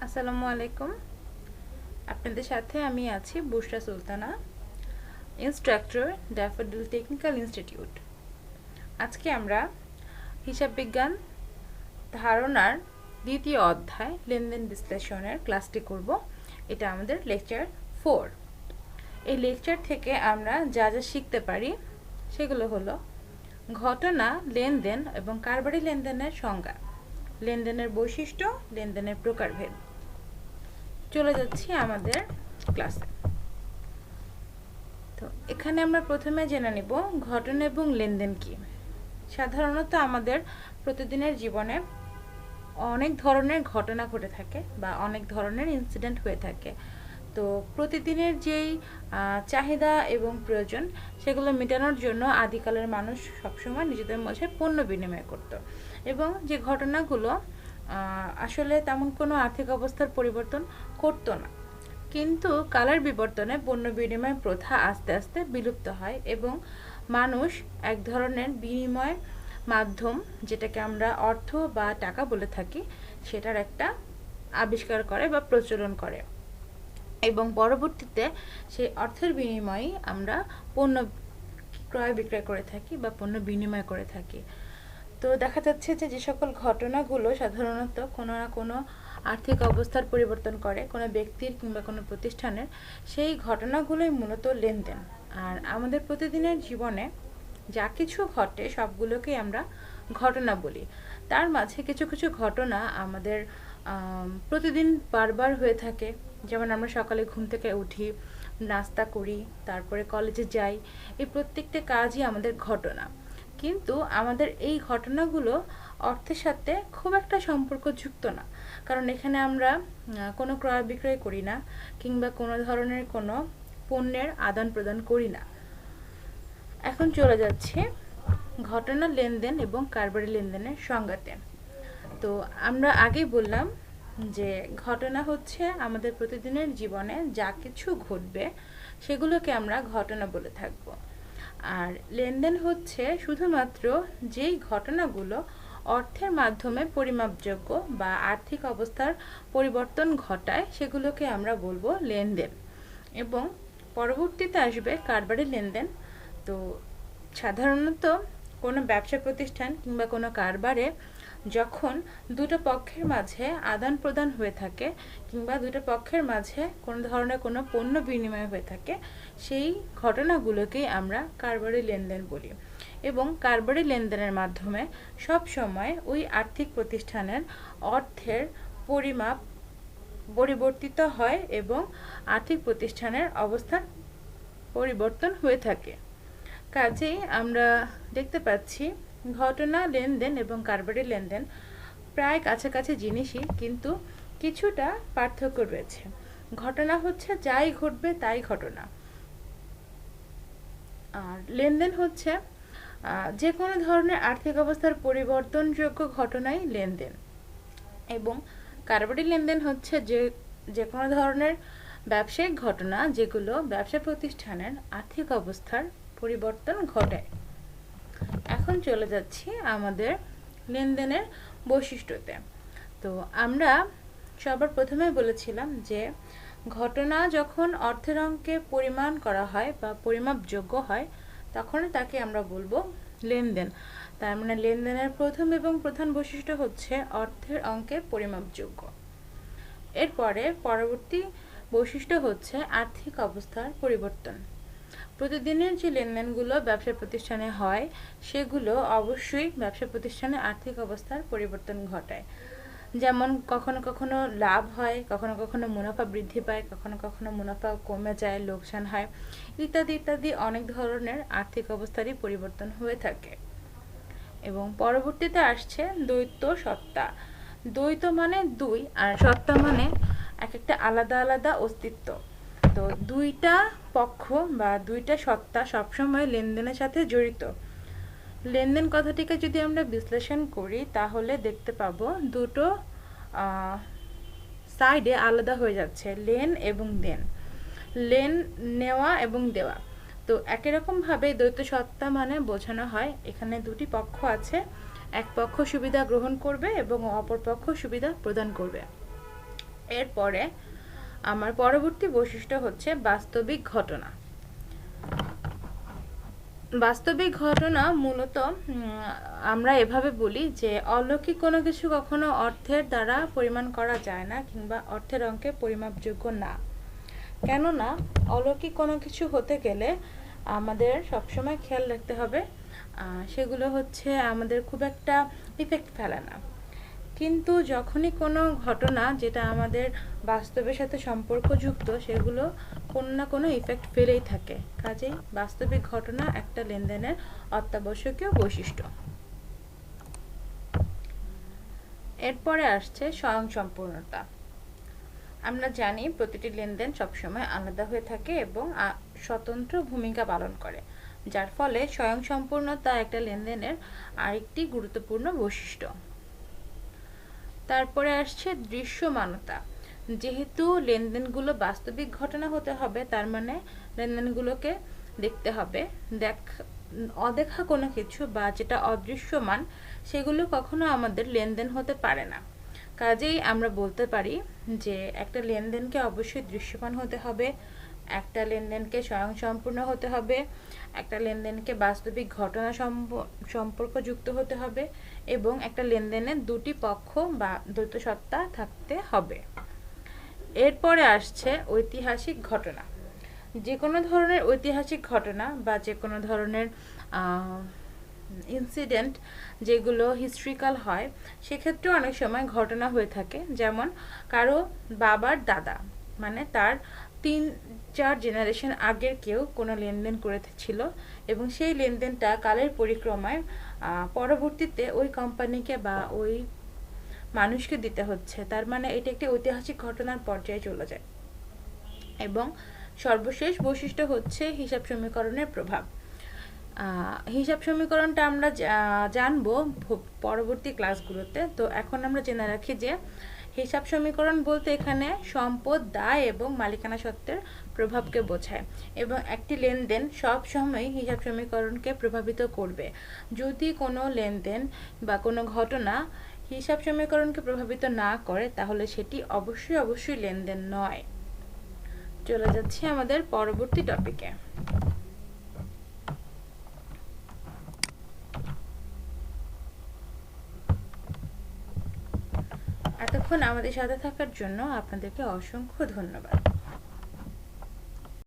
আসসালামু আলাইকুম। আপনাদের সাথে আমি আছি Bushra Sultana, instructor, Daffodil technical institute. আজকে আমরা হিসাব বিজ্ঞান ধারণার দ্বিতীয় অধ্যায় লেনদেন বিশ্লেষণের ক্লাসটি করব। এটা আমাদের লেকচার 4। এই লেকচার থেকে আমরা যা যা শিখতে পারি সেগুলো হলো ঘটনা, লেনদেন এবং কারবারি লেনদেনের সংজ্ঞা, লেনদেনের বৈশিষ্ট্য, লেনদেনের প্রকারভেদ। চলে যাচ্ছি আমাদের ক্লাসে। তো এখানে আমরা প্রথমে জেনে নিব ঘটনা এবং লেনদেন কি। সাধারণত আমাদের প্রতিদিনের জীবনে অনেক ধরনের ঘটনা ঘটে থাকে বা অনেক ধরনের ইনসিডেন্ট হয়ে থাকে। তো প্রতিদিনের যেই চাহিদা এবং প্রয়োজন সেগুলো মেটানোর জন্য আদিকালের মানুষ সবসময় নিজেদের মধ্যে পণ্য বিনিময় করত, এবং যে ঘটনাগুলো আসলে তেমন কোনো আর্থিক অবস্থার পরিবর্তন করতো না। কিন্তু কালের বিবর্তনে পণ্য বিনিময় প্রথা আস্তে আস্তে বিলুপ্ত হয় এবং মানুষ এক ধরনের বিনিময় মাধ্যম, যেটাকে আমরা অর্থ বা টাকা বলে থাকি, সেটার একটা আবিষ্কার করে বা প্রচলন করে, এবং পরবর্তীতে সেই অর্থের বিনিময়ে আমরা পণ্য ক্রয় বিক্রয় করে থাকি বা পণ্য বিনিময় করে থাকি। তো দেখা যাচ্ছে যে সকল ঘটনাগুলো সাধারণত কোনো না কোনো আর্থিক অবস্থার পরিবর্তন করে কোনো ব্যক্তির কিংবা কোনো প্রতিষ্ঠানের, সেই ঘটনাগুলোই মূলত লেনদেন। আর আমাদের প্রতিদিনের জীবনে যা কিছু ঘটে সবগুলোকেই আমরা ঘটনা বলি। তার মাঝে কিছু কিছু ঘটনা আমাদের প্রতিদিন বারবার হয়ে থাকে। যেমন আমরা সকালে ঘুম থেকে উঠি, নাস্তা করি, তারপরে কলেজে যাই, এই প্রত্যেকটা কাজই আমাদের ঘটনা। কিন্তু আমাদের এই ঘটনাগুলো অর্থের সাথে খুব একটা সম্পর্কযুক্ত না, কারণ এখানে আমরা কোনো ক্রয় বিক্রয় করি না কিংবা কোনো ধরনের কোনো পণ্যের আদান প্রদান করি না। এখন চলে যাচ্ছে ঘটনা, লেনদেন এবং কারবারি লেনদেনের সংজ্ঞাতে। তো আমরা আগেই বললাম যে ঘটনা হচ্ছে আমাদের প্রতিদিনের জীবনে যা কিছু ঘটবে সেগুলোকে আমরা ঘটনা বলে থাকবো। আর লেনদেন হচ্ছে শুধুমাত্র যেই ঘটনাগুলো অর্থের মাধ্যমে পরিমাপযোগ্য বা আর্থিক অবস্থার পরিবর্তন ঘটায় সেগুলোকে আমরা বলবো লেনদেন। এবং পরবর্তীতে আসবে কারবারি লেনদেন। তো সাধারণত কোনো ব্যবসা প্রতিষ্ঠান কিংবা কোনো কারবারে যখন দুটো পক্ষের মাঝে আদান প্রদান হয়ে থাকে কিংবা দুটো পক্ষের মাঝে কোনো ধরনের কোনো পণ্য বিনিময় হয়ে থাকে, সেই ঘটনাগুলোকেই আমরা কারবারি লেনদেন বলি। এবং কারবারি লেনদেনের মাধ্যমে সব সময় ওই আর্থিক প্রতিষ্ঠানের অর্থের পরিমাপ পরিবর্তিত হয় এবং আর্থিক প্রতিষ্ঠানের অবস্থান পরিবর্তন হয়ে থাকে। কাজেই আমরা দেখতে পাচ্ছি ঘটনা, লেনদেন এবং কারবারি লেনদেন প্রায় কাছাকাছি জিনিসই, কিন্তু কিছুটা পার্থক্য রয়েছে। ঘটনা হচ্ছে যাই ঘটবে তাই ঘটনা, আর লেনদেন হচ্ছে যে কোনো ধরনের আর্থিক অবস্থার পরিবর্তনযোগ্য ঘটনাই লেনদেন। এবং কারবারি লেনদেন হচ্ছে যে কোনো ধরনের ব্যবসায়িক ঘটনা যেগুলো ব্যবসা প্রতিষ্ঠানের আর্থিক অবস্থার পরিবর্তন ঘটায়। এখন চলে যাচ্ছি আমাদের লেনদেনের বৈশিষ্ট্যতে। তো আমরা সবার প্রথমে বলেছিলাম যে ঘটনা যখন অর্থের অঙ্কে পরিমাণ করা হয় বা পরিমাপযোগ্য হয় তখন তাকে আমরা বলবো লেনদেন। তার মানে লেনদেনের প্রথম এবং প্রধান বৈশিষ্ট্য হচ্ছে অর্থের অঙ্কে পরিমাপযোগ্য। এরপরে পরবর্তী বৈশিষ্ট্য হচ্ছে আর্থিক অবস্থার পরিবর্তন। প্রতিদিনের যে লেনদেনগুলো ব্যবসা প্রতিষ্ঠানে হয় সেগুলো অবশ্যই ব্যবসা প্রতিষ্ঠানে আর্থিক অবস্থার পরিবর্তন ঘটায়। যেমন কখনো কখনো লাভ হয়, কখনো কখনো মুনাফা বৃদ্ধি পায়, কখনো কখনো মুনাফা কমে যায়, লোকসান হয়, ইত্যাদি ইত্যাদি অনেক ধরনের আর্থিক অবস্থারই পরিবর্তন হয়ে থাকে। এবং পরবর্তীতে আসছে দ্বৈত সত্তা। দ্বৈত মানে দুই, আর সত্তা মানে এক একটা আলাদা আলাদা অস্তিত্ব। তো দুইটা পক্ষ বা দুইটা সত্তা সবসময় লেনদেনের সাথে জড়িত। লেনদেন কথাটিকে যদি আমরা বিশ্লেষণ করি তাহলে দেখতে পাবো দুটো সাইডে আলাদা হয়ে যাচ্ছে, লেন এবং দেন, লেন নেওয়া এবং দেওয়া। তো একই রকমভাবে দ্বৈত সত্তা মানে বোঝানো হয় এখানে দুটি পক্ষ আছে, এক পক্ষ সুবিধা গ্রহণ করবে এবং অপর পক্ষ সুবিধা প্রদান করবে। এরপরে আমার পরবর্তী বৈশিষ্ট্য হচ্ছে বাস্তবিক ঘটনা। বাস্তবিক ঘটনা মূলত আমরা এভাবে বলি যে অলৌকিক কোনো কিছু কখনো অর্থের দ্বারা পরিমাণ করা যায় না কিংবা অর্থের অঙ্কে পরিমাপযোগ্য না। কেননা অলৌকিক কোনো কিছু হতে গেলে আমাদের সবসময় খেয়াল রাখতে হবে সেগুলো হচ্ছে আমাদের খুব একটা ইফেক্ট ফেলে না। কিন্তু যখনই কোনো ঘটনা যেটা আমাদের বাস্তবের সাথে সম্পর্কযুক্ত সেগুলো কোনো না কোনো ইফেক্ট ফেলেই থাকে। কাজেই বাস্তবিক ঘটনা একটা লেনদেনের অত্যাবশ্যকীয় বৈশিষ্ট্য। এরপরে আসছে স্বয়ংসম্পূর্ণতা। আমরা জানি প্রতিটি লেনদেন সবসময় আলাদা হয়ে থাকে এবং স্বতন্ত্র ভূমিকা পালন করে, যার ফলে স্বয়ংসম্পূর্ণতা একটা লেনদেনের আরেকটি গুরুত্বপূর্ণ বৈশিষ্ট্য। তারপরে আসছে দৃশ্যমানতা। যেহেতু লেনদেনগুলো বাস্তবিক ঘটনা হতে হবে, তার মানে লেনদেনগুলোকে দেখতে হবে। অদেখা কোনো কিছু বা যেটা অদৃশ্যমান সেগুলো কখনো আমাদের লেনদেন হতে পারে না। কাজেই আমরা বলতে পারি যে একটা লেনদেনকে অবশ্যই দৃশ্যমান হতে হবে, একটা লেনদেনকে স্বয়ংসম্পূর্ণ হতে হবে, একটা লেনদেনকে বাস্তবিক ঘটনা সম্পর্কযুক্ত হতে হবে এবং একটা লেনদেনের দুটি পক্ষ বা দ্বৈত সত্তা থাকতে হবে। এরপরে আসছে ঐতিহাসিক ঘটনা। যে কোনো ধরনের ঐতিহাসিক ঘটনা বা যে কোনো ধরনের ইনসিডেন্ট যেগুলো হিস্ট্রিক্যাল হয় সেক্ষেত্রে অনেক সময় ঘটনা হয়ে থাকে। যেমন কারো বাবার দাদা মানে তার 3-4 জেনারেশন আগের কেউ কোনো লেনদেন করেছিল এবং সেই লেনদেনটা কালের পরিক্রমায় পরবর্তীতে ওই কোম্পানিকে বা ওই মানুষকে দিতে হচ্ছে। তার মানে এটা একটি ঐতিহাসিক ঘটনার পর্যায়ে চলে যায়। এবং সর্বশেষ বৈশিষ্ট্য হচ্ছে হিসাব সমীকরণের প্রভাব। হিসাব সমীকরণটা আমরা জানবো পরবর্তী ক্লাসগুলোতে। তো এখন আমরা জেনে রাখি যে হিসাব সমীকরণ বলতে এখানে সম্পদ, দায় এবং মালিকানা সত্ত্বের প্রভাবকে বোঝায় এবং একটি লেনদেন সব সময় হিসাব সমীকরণকে প্রভাবিত করবে। যদি কোনো লেনদেন বা কোনো ঘটনা হিসাব সমীকরণকে প্রভাবিত না করে তাহলে সেটি অবশ্যই লেনদেন নয়। চলে যাচ্ছি আমাদের পরবর্তী টপিকে। এতক্ষণ আমাদের সাথে থাকার জন্য আপনাদেরকে অসংখ্য ধন্যবাদ।